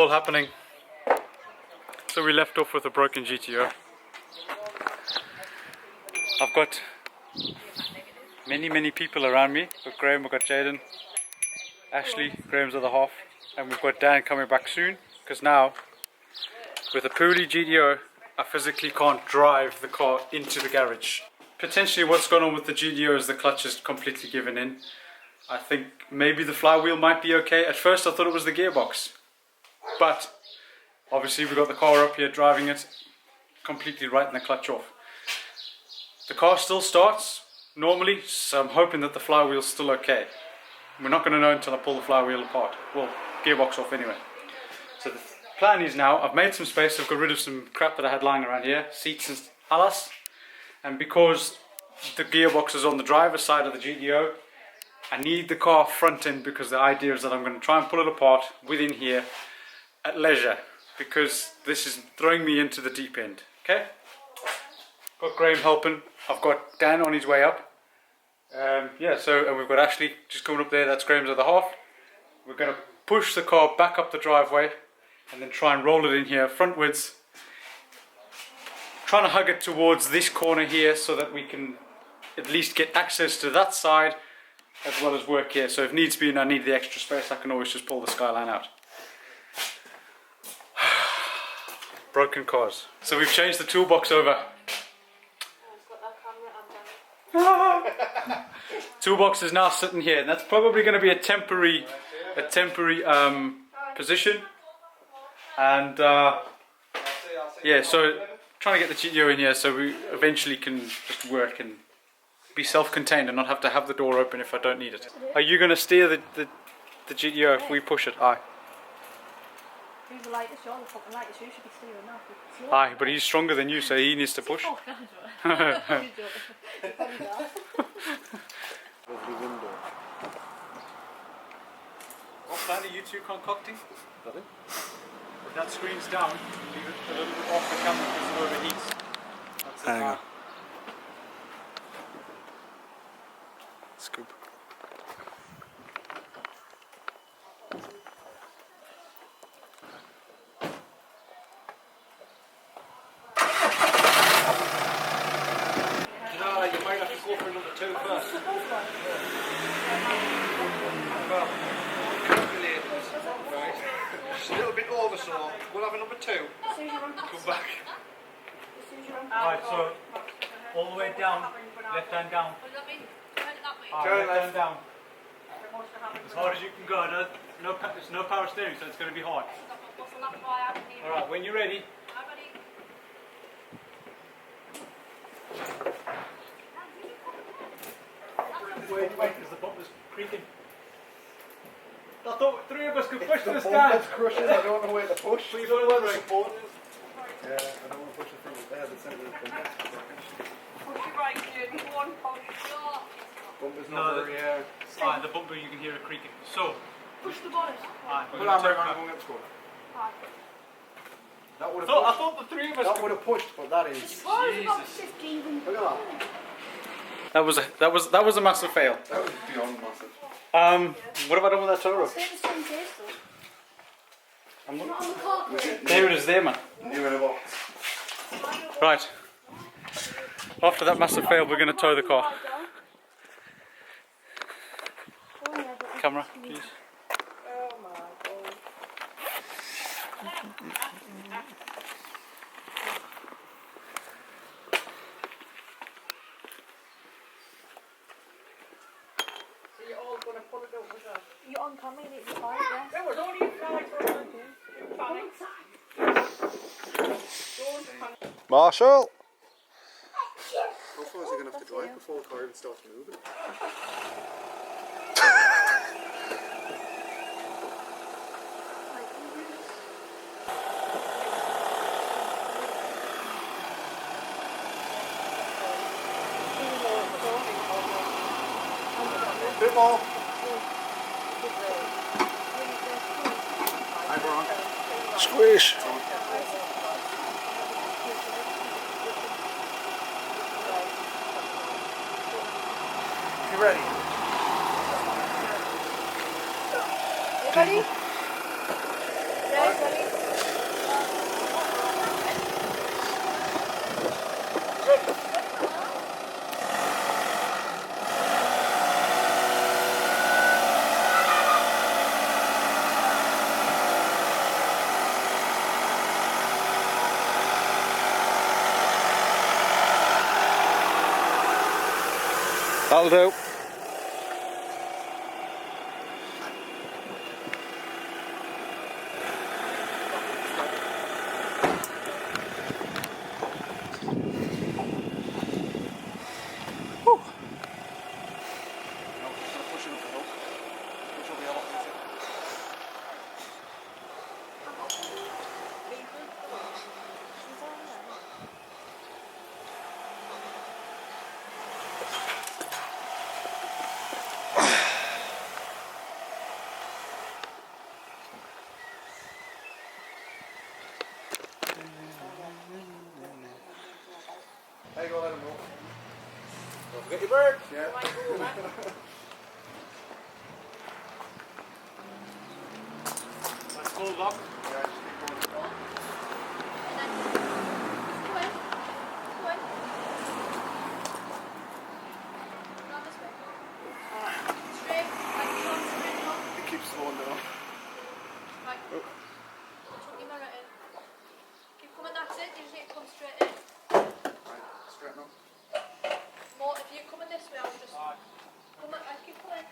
all happening. So we left off with a broken GTO. I've got many people around me. We've got Graham, we've got Jaden, Ashley, Graham's other half, and we've got Dan coming back soon, because now with a poorly GTO I physically can't drive the car into the garage. Potentially what's gone on with the GTO is the clutch is completely given in. I think maybe the flywheel might be okay. At first I thought it was the gearbox, but obviously we've got the car up here driving it, completely writing the clutch off. The car still starts normally, so I'm hoping that the flywheel's still okay. We're not going to know until I pull the flywheel apart. Well, gearbox off anyway. So the plan is now, I've made some space, I've got rid of some crap that I had lying around here, seats and alas, and because the gearbox is on the driver's side of the GTO, I need the car front end, because the idea is that I'm going to try and pull it apart within here at leisure, because this is throwing me into the deep end. Okay? Got Graham helping, I've got Dan on his way up. Yeah, so and we've got Ashley just coming up there, that's Graham's other half. We're going to push the car back up the driveway and then try and roll it in here frontwards. Trying to hug it towards this corner here so that we can at least get access to that side as well as work here. So if needs be and I need the extra space, I can always just pull the Skyline out. Broken cars. So we've changed the toolbox over. Toolbox is now sitting here, and that's probably going to be a temporary position. And yeah, so trying to get the GTO in here so we eventually can just work and be self-contained and not have to have the door open if I don't need it. Are you going to steer the GTO if we push it? Aye. Aye, but he's stronger than you, so he needs to push. What plan are you two concocting? If that screen's down, leave it a little bit off the camera because it overheats. That's it. Hang on. Scoop. You might have to go for number 2 first. Well, calculators, right? Just a little bit over, so we'll have a number 2. Come back. Alright, so all the way down, left hand down. Left hand down. As hard as you can go. It's no power steering, so it's going to be hard. Alright, when you're ready. Wait, because the bumper's creaking. I thought 3 of us could push this down. That's crushing, I don't know where to push. So you don't know where the support is? Yeah, I don't want to push it from there, the centre of the bumper. Push it right, dude. One push. Bumper's not very, Alright, the bumper you can hear it creaking. So, push the bonnet. Alright, we're going to turn back. I thought the 3 of us would have pushed, but that is... Jesus. Look at that. That was a massive fail. That was beyond massive. What have I done with that tow rope? There it is there, man. New in a box. Right. After that massive fail, we're going to tow the car. Camera, please. Oh my God. You're all going to put it over there. You're on camera, you need to find it, yes. There was only a flight for a second. Panic. Don't panic. Marshall! How far is he going to have to drive before the car even starts moving? Bit more. Squish. You ready? Ready? Ready? That'll do. There you go, let him know. Don't forget your bird. Yeah. That's full lock. Yeah, just keep going. It keeps slowing down. Keep coming, that's it. You just need to come straight in. Right, straighten up. More, if you're coming this way, I'll just come on, I keep coming.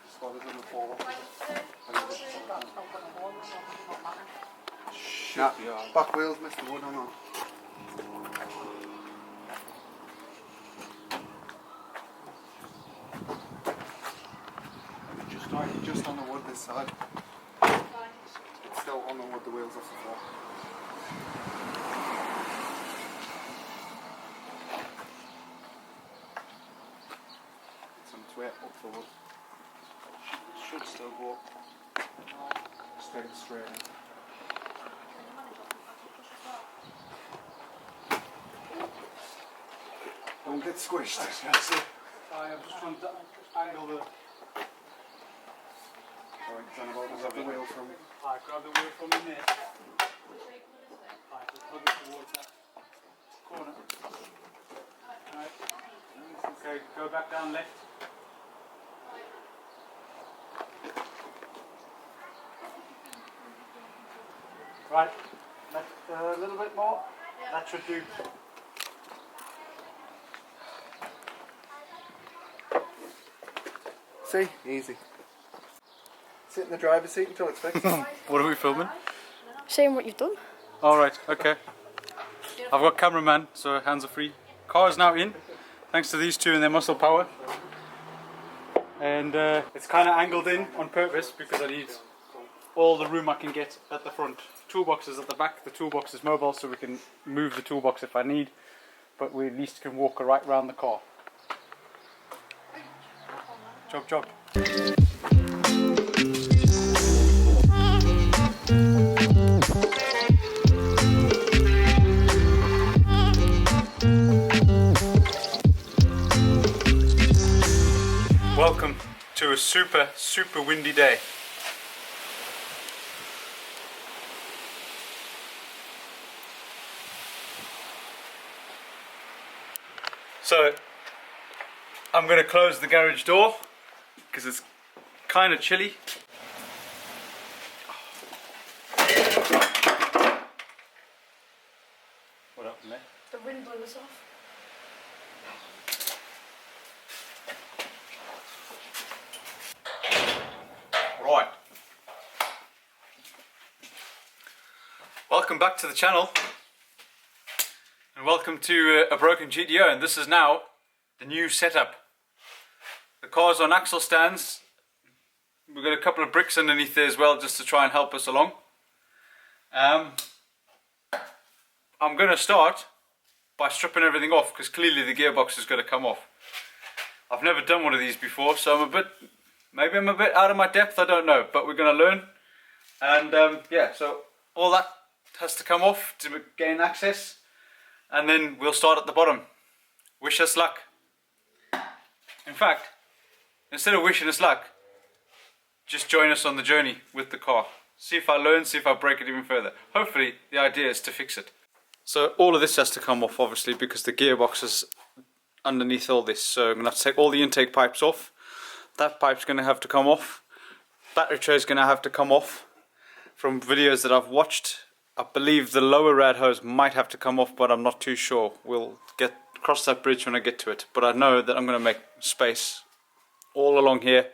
Just while it doesn't fall off. Right, Nah, back wheels missed the wood, hang on. Just on the wood this side. It's still on the wood, the wheels off the floor. Some twit up the wood. Should still go up. Straight in. Don't get squished. That's it. I'm just trying to angle the. Alright, then about grab the wheel from me. Alright, grab the wheel from in there. Alright, just hug it towards that corner. Alright. Okay, go back down left. Right, left a little bit more. That should do. See? Easy. Sit in the driver's seat until it's fixed. What are we filming? Showing what you've done. Alright, okay. I've got cameraman, so hands are free. Car is now in, thanks to these two and their muscle power. And it's kind of angled in on purpose because I need all the room I can get at the front. Toolbox is at the back, the toolbox is mobile so we can move the toolbox if I need, but we at least can walk right round the car. Job. Welcome to a super windy day. So I'm going to close the garage door because it's kind of chilly. What happened there? The wind blew us off. Right. Welcome back to the channel. And welcome to a broken GTO, and this is now the new setup. The car's on axle stands. We've got a couple of bricks underneath there as well just to try and help us along. I'm going to start by stripping everything off because clearly the gearbox is going to come off. I've never done one of these before, so maybe I'm a bit out of my depth, I don't know, but we're going to learn. And yeah, so all that has to come off to gain access. And then we'll start at the bottom. Wish us luck. In fact, instead of wishing us luck, just join us on the journey with the car. See if I learn, see if I break it even further. Hopefully the idea is to fix it. So all of this has to come off obviously because the gearbox is underneath all this. So I'm going to have to take all the intake pipes off. That pipe's going to have to come off. Battery tray is going to have to come off. From videos that I've watched, I believe the lower rad hose might have to come off, but I'm not too sure. We'll cross that bridge when I get to it. But I know that I'm going to make space all along here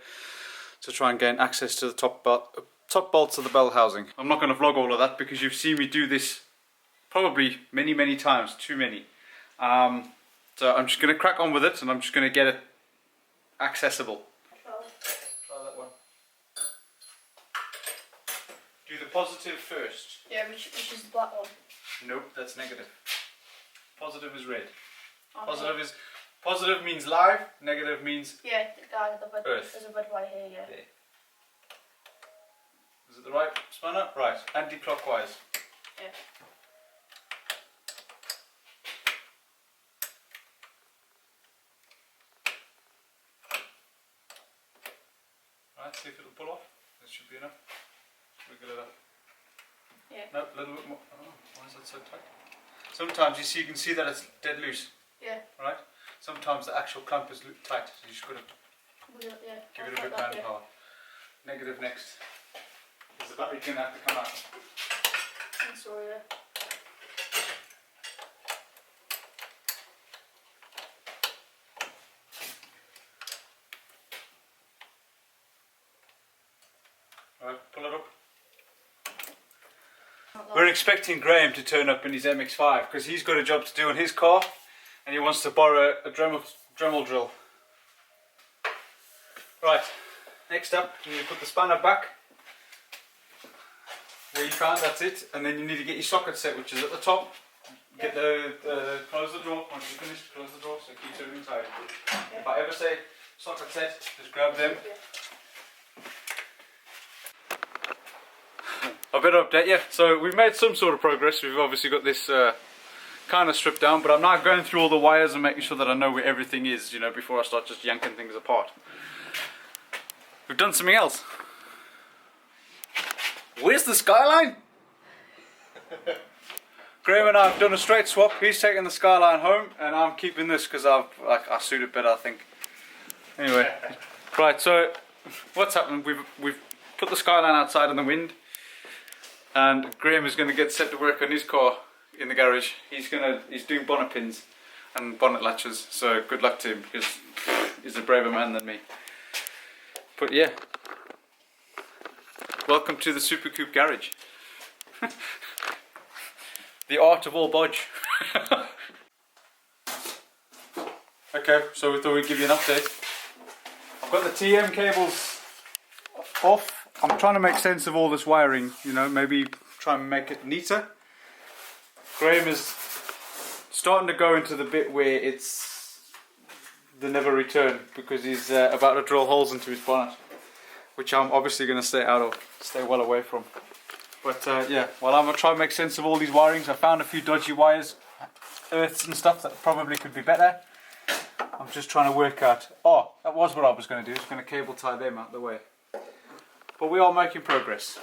to try and gain access to the top bolts of the bell housing. I'm not going to vlog all of that because you've seen me do this probably many times, too many. So I'm just going to crack on with it, and I'm just going to get it accessible. Try that one. Do the positive first. Yeah, which is the black one. Nope, that's negative. Positive is red. Okay. Positive means live, negative means Yeah, the guy with the red. Earth. There's a red right here, yeah. there. Is it the right spanner? Right, anti-clockwise. Yeah. Right, see if it'll pull off. This should be enough. Wiggle it up. Yeah. No, a little bit more. Oh, why is that so tight? Sometimes you can see that it's dead loose, Yeah. right? Sometimes the actual clamp is tight, so you just got to Yeah. give it a bit manpower. Negative next. Because the battery's going to have to come out. I'm sorry, yeah. Alright, pull it up. We're expecting Graham to turn up in his MX-5 because he's got a job to do on his car and he wants to borrow a Dremel drill. Right, next up you need to put the spanner back where you found, that's it, and then you need to get your socket set, which is at the top. Get close the drawer. Once you finish, close the drawer so it keeps everything tight. Yeah. If I ever say socket set, just grab them. I better update you. So we've made some sort of progress. We've obviously got this kind of stripped down, but I'm now going through all the wires and making sure that I know where everything is, you know, before I start just yanking things apart. We've done something else. Where's the Skyline? Graham and I have done a straight swap. He's taking the Skyline home and I'm keeping this because I suit it better, I think. Anyway, right, so what's happened? We've put the Skyline outside in the wind. And Graham is going to get set to work on his car in the garage. He's doing bonnet pins and bonnet latches. So good luck to him because he's a braver man than me. But yeah, welcome to the Super Coupe garage. The art of all bodge. Okay, so we thought we'd give you an update. I've got the TM cables off. I'm trying to make sense of all this wiring, you know, maybe try and make it neater. Graham is starting to go into the bit where it's the never return because he's about to drill holes into his bonnet, which I'm obviously going to stay out of, stay well away from. But yeah, well, I'm going to try and make sense of all these wirings. I found a few dodgy wires, earths and stuff that probably could be better. I'm just trying to work out, oh, that was what I was going to do, I was going to cable tie them out the way. But we are making progress.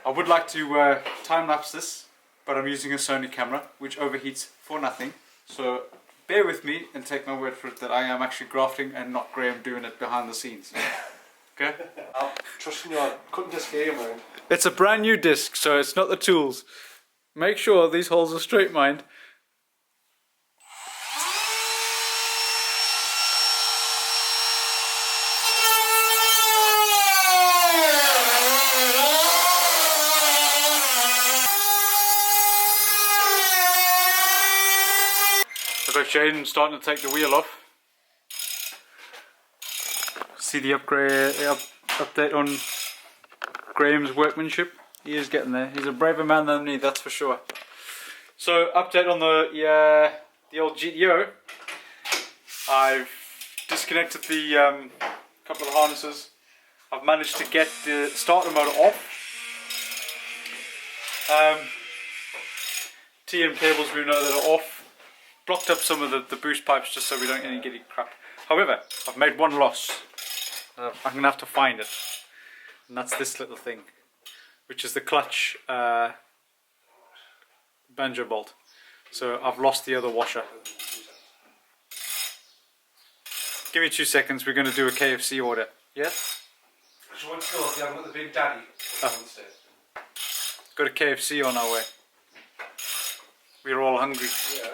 I would like to time lapse this, but I'm using a Sony camera which overheats for nothing. So bear with me and take my word for it that I am actually grafting and not Graham doing it behind the scenes. Okay? I'm trusting you on cutting this here, man. It's a brand new disc, so it's not the tools. Make sure these holes are straight mined. I've got Jaden starting to take the wheel off. See the update on Graham's workmanship. He is getting there. He's a braver man than me, that's for sure. So, update on the old GTO. I've disconnected the couple of harnesses. I've managed to get the starter motor off. TM cables we know that are off. Blocked up some of the boost pipes just so we don't get any crap. However, I've made one loss. I'm going to have to find it. And that's this little thing, which is the clutch banjo bolt. So I've lost the other washer. Give me 2 seconds, we're going to do a KFC order. Yeah? Just want to know if you haven't got the big daddy. Got a KFC on our way. we're all hungry. Yeah.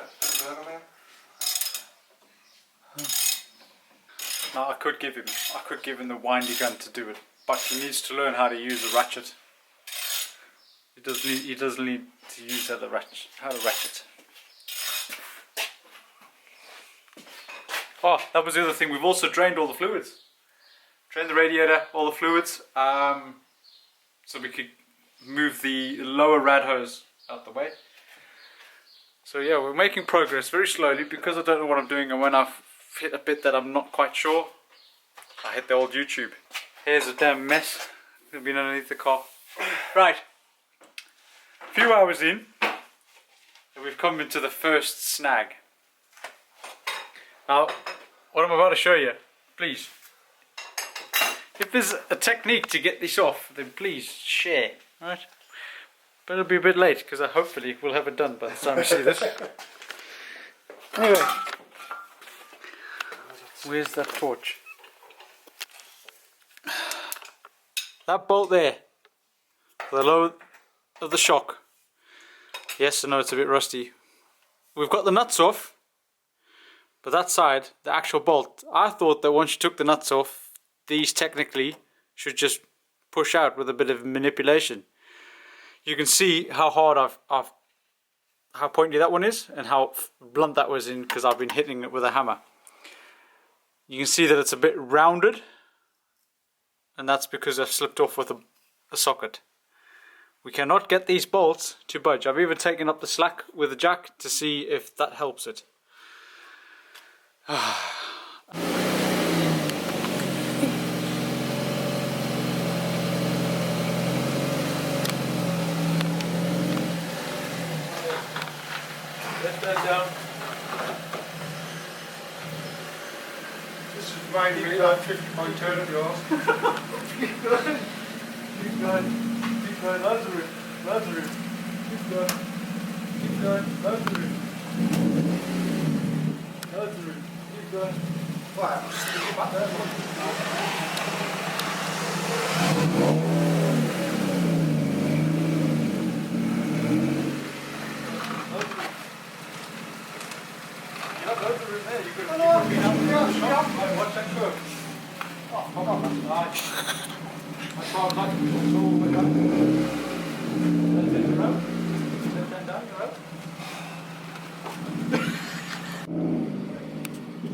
Now I could give him the windy gun to do it, but he needs to learn how to use a ratchet. He does need to use how to ratchet. Oh, that was the other thing. We've also drained all the fluids. Drained the radiator, all the fluids, so we could move the lower rad hose out the way. So yeah, we're making progress very slowly because I don't know what I'm doing, and when I've hit a bit that I'm not quite sure, I hit the old YouTube. Here's a damn mess. It's been underneath the car. Right. A few hours in, and we've come into the first snag. Now, what I'm about to show you, please. If there's a technique to get this off, then please share, right? But it'll be a bit late because hopefully we'll have it done by the time you see this. Anyway, where's that torch? That bolt there, the low of the shock. Yes, I know it's a bit rusty. We've got the nuts off, but that side, the actual bolt, I thought that once you took the nuts off, these technically should just push out with a bit of manipulation. You can see how hard how pointy that one is and how blunt that was in because I've been hitting it with a hammer. You can see that it's a bit rounded, and that's because I've slipped off with a socket. We cannot get these bolts to budge. I've even taken up the slack with a jack to see if that helps it. Let that down. This is my deep line 50-point turn of yours. Keep going. Keep going. Keep going. Lazarus. Lazarus. Keep going. Keep going. Lazarus. Lazarus. Keep going. Wow. Stick back there. Watch that curve. Oh, come on, that's nice. That's how I'd like to do it all the way down. That's it, you're out. Let that down, you're out.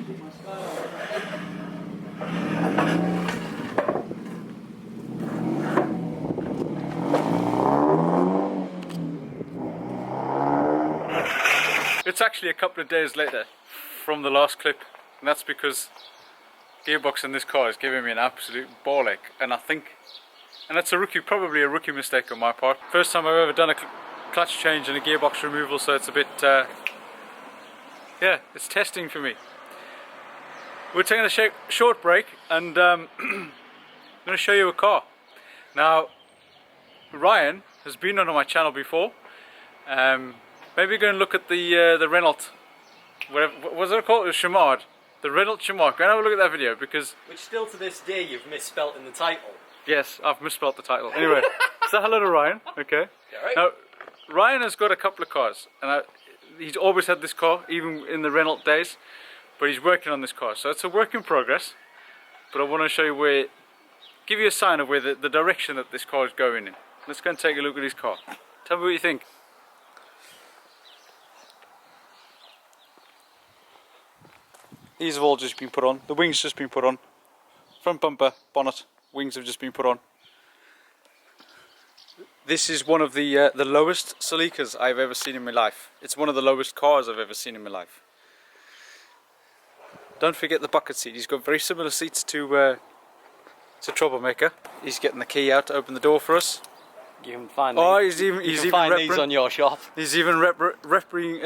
Keep my style. It's actually a couple of days later from the last clip, and that's because gearbox in this car is giving me an absolute ball ache, and I think, and that's probably a rookie mistake on my part. First time I've ever done a clutch change and a gearbox removal, so it's a bit, yeah, it's testing for me. We're taking a short break, and I'm going to show you a car. Now, Ryan has been on my channel before. Maybe go and look at the Renault, whatever, what was it called? It was Chamard. The Renault Chamard. Go and have a look at that video because... Which still to this day you've misspelt in the title. Yes, I've misspelt the title. Anyway, say hello to Ryan, okay? Yeah, right. Now, Ryan has got a couple of cars, and he's always had this car, even in the Renault days, but he's working on this car. So it's a work in progress, but I want to show you give you a sign of where the direction that this car is going in. Let's go and take a look at his car. Tell me what you think. These have all just been put on. The wings just been put on. Front bumper, bonnet, wings have just been put on. This is one of the lowest Celicas I've ever seen in my life. It's one of the lowest cars I've ever seen in my life. Don't forget the bucket seat. He's got very similar seats to Troublemaker. He's getting the key out to open the door for us. You can find these. You can find these on your shop. He's even repping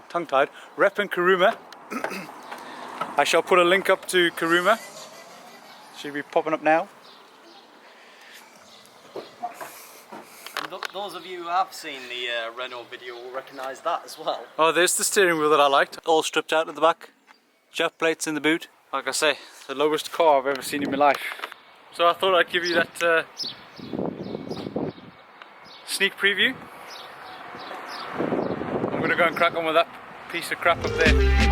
tongue-tied. Repping Karuma. I shall put a link up to Karuma. Should be popping up now. And those of you who have seen the Renault video will recognise that as well. Oh, there's the steering wheel that I liked. All stripped out at the back. Jet plates in the boot. Like I say, the lowest car I've ever seen in my life. So I thought I'd give you that sneak preview. go and crack on with that piece of crap up there.